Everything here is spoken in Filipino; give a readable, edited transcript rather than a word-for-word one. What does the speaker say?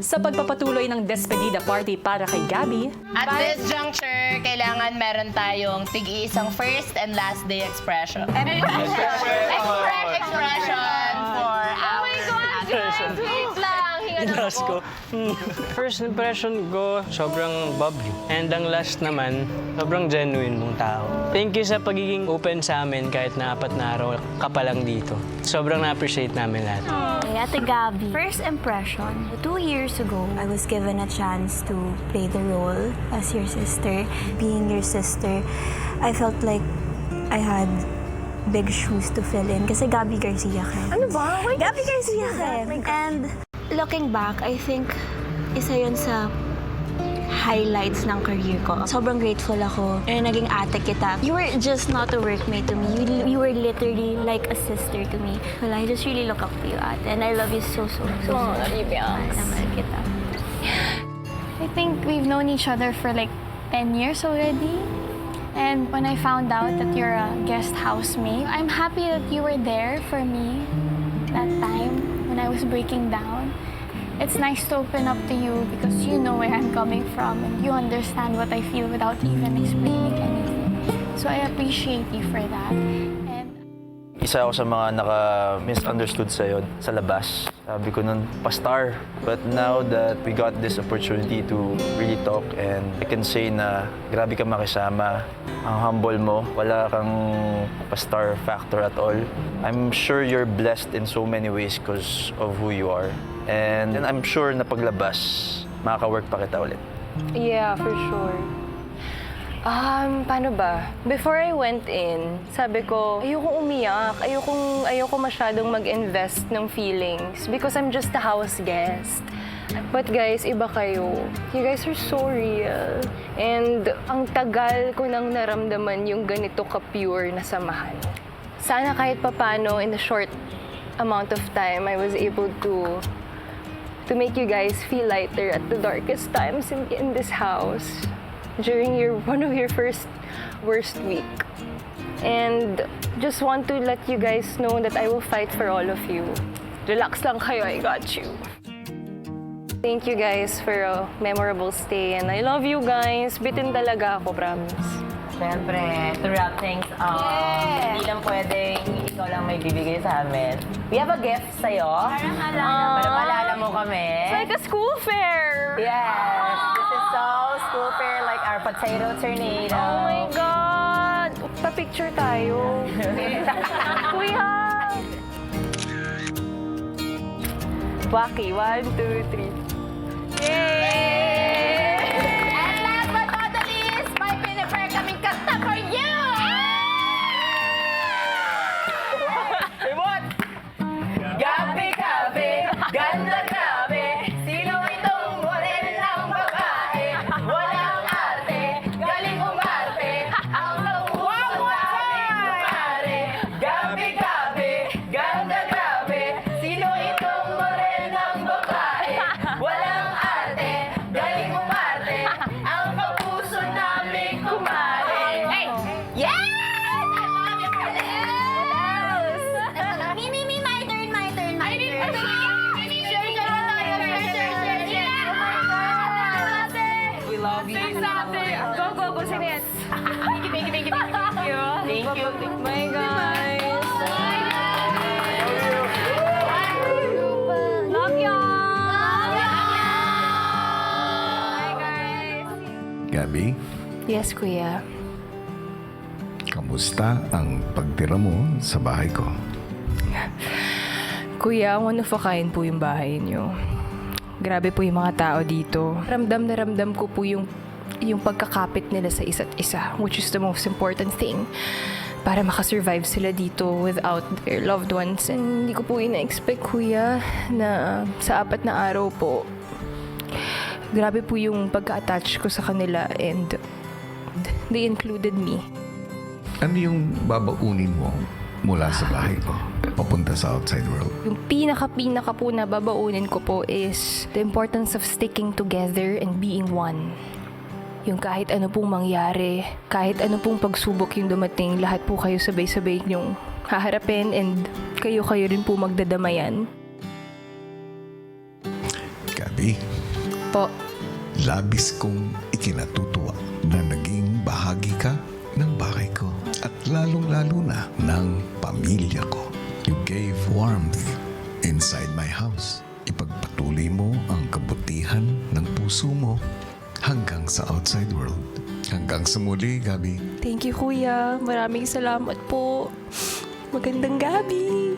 Sa pagpapatuloy ng despedida party para kay Gabby, At this juncture, kailangan meron tayong tig-iisang first and last day expression. Expression for our... Wait lang, hinga na Last ko. ako. First impression ko, sobrang bubbly. And ang last naman, sobrang genuine mong tao. Thank you sa pagiging open sa amin kahit na 4 na araw ka pa lang dito. Sobrang na-appreciate namin lahat. Hey, Ate Gabby. First impression, 2 years ago, I was given a chance to play the role as your sister. Being your sister, I felt like I had big shoes to fill in kasi Gabby Garcia ka. Ano ba? Wait, Gabby Garcia ka. And looking back, I think isa yun sa highlights ng career ko. Sobrang grateful ako na naging ate kita. You were just not a workmate to me. You were literally like a sister to me. Well, I just really look up to you, ate. And I love you so, so, so, Oh, much. love you, Bianx. Mahal kita. I think we've known each other for like 10 years already. And when I found out that you're a guest housemate, I'm happy that you were there for me that time when I was breaking down. It's nice to open up to you because you know where I'm coming from and you understand what I feel without even explaining anything. So I appreciate you for that. And Isa ako sa mga naka-misunderstood sa'yo sa labas. Sabi ko nun, pa-star. But now that we got this opportunity to really talk and I can say na grabe ka makisama. Ang humble mo, wala kang pa-star factor at all. I'm sure you're blessed in so many ways because of who you are. And I'm sure na paglabas, makaka-work pa kita ulit. Yeah, for sure. Paano ba? Before I went in, sabi ko, ayokong umiyak. Ayoko masyadong mag-invest ng feelings because I'm just a house guest. But guys, iba kayo. You guys are so real. And ang tagal ko nang naramdaman yung ganito ka-pure na samahan. Sana kahit papano, in a short amount of time, I was able to make you guys feel lighter at the darkest times in this house during one of your first worst week. And just want to let you guys know that I will fight for all of you. Relax lang kayo, I got you. Thank you guys for a memorable stay and I love you guys. Bitin talaga ako, promise. Siyempre, to wrap things up, hindi lang pwedeng ikaw lang may bibigay sa amin. We have a gift sa'yo. Para malala mo kami. It's like a school fair! Yes, this is so school fair like our potato tornado. Oh my God! Pa-picture tayo. Kuya! Waki, 1, 2, 3. Yay! And last but not the least, may pinipare kaming kanta for you! What? Gabi, gabi, ganda gabi, sino itong morelang babae? Walang arte, galing umarte, ang kapuso naming kumare. Gabi, gabi, ganda gabi, sino itong morelang babae? Walang arte, galing umarte, ang kapuso naming kumare. Hey! Yes! I love you for this! Me, my turn, my turn, my turn. We love you. Go, go, go, sino yan? Thank you. Thank you. My guys. Love you. Bye, guys. Gabby, Yes, kuya. kamusta ang pagtira mo sa bahay ko? Kuya, one of a kind po yung bahay niyo. Grabe po yung mga tao dito. Ramdam na ramdam ko po yung pagkakapit nila sa isa't isa, which is the most important thing para makasurvive sila dito without their loved ones. And hindi ko po ina-expect, kuya, na sa 4 na araw po, grabe po yung pagka-attach ko sa kanila and they included me. Ano yung babaunin mo mula sa bahay ko papunta sa outside world? Yung pinaka po na babaunin ko po is the importance of sticking together and being one. Yung kahit ano pong mangyari, kahit ano pong pagsubok yung dumating, lahat po kayo sabay-sabay yung haharapin and kayo rin po magdadamayan. Gabby, Gabi, Po, labis kong ikinatutuwa na naging bahagi ka ng bahay ko at lalong-lalo na ng pamilya ko. You gave warmth inside my house. Ipagpatuloy mo ang kabutihan ng puso mo hanggang sa outside world. Hanggang sa muli, Gabi. thank you kuya. Maraming salamat po. Magandang gabi.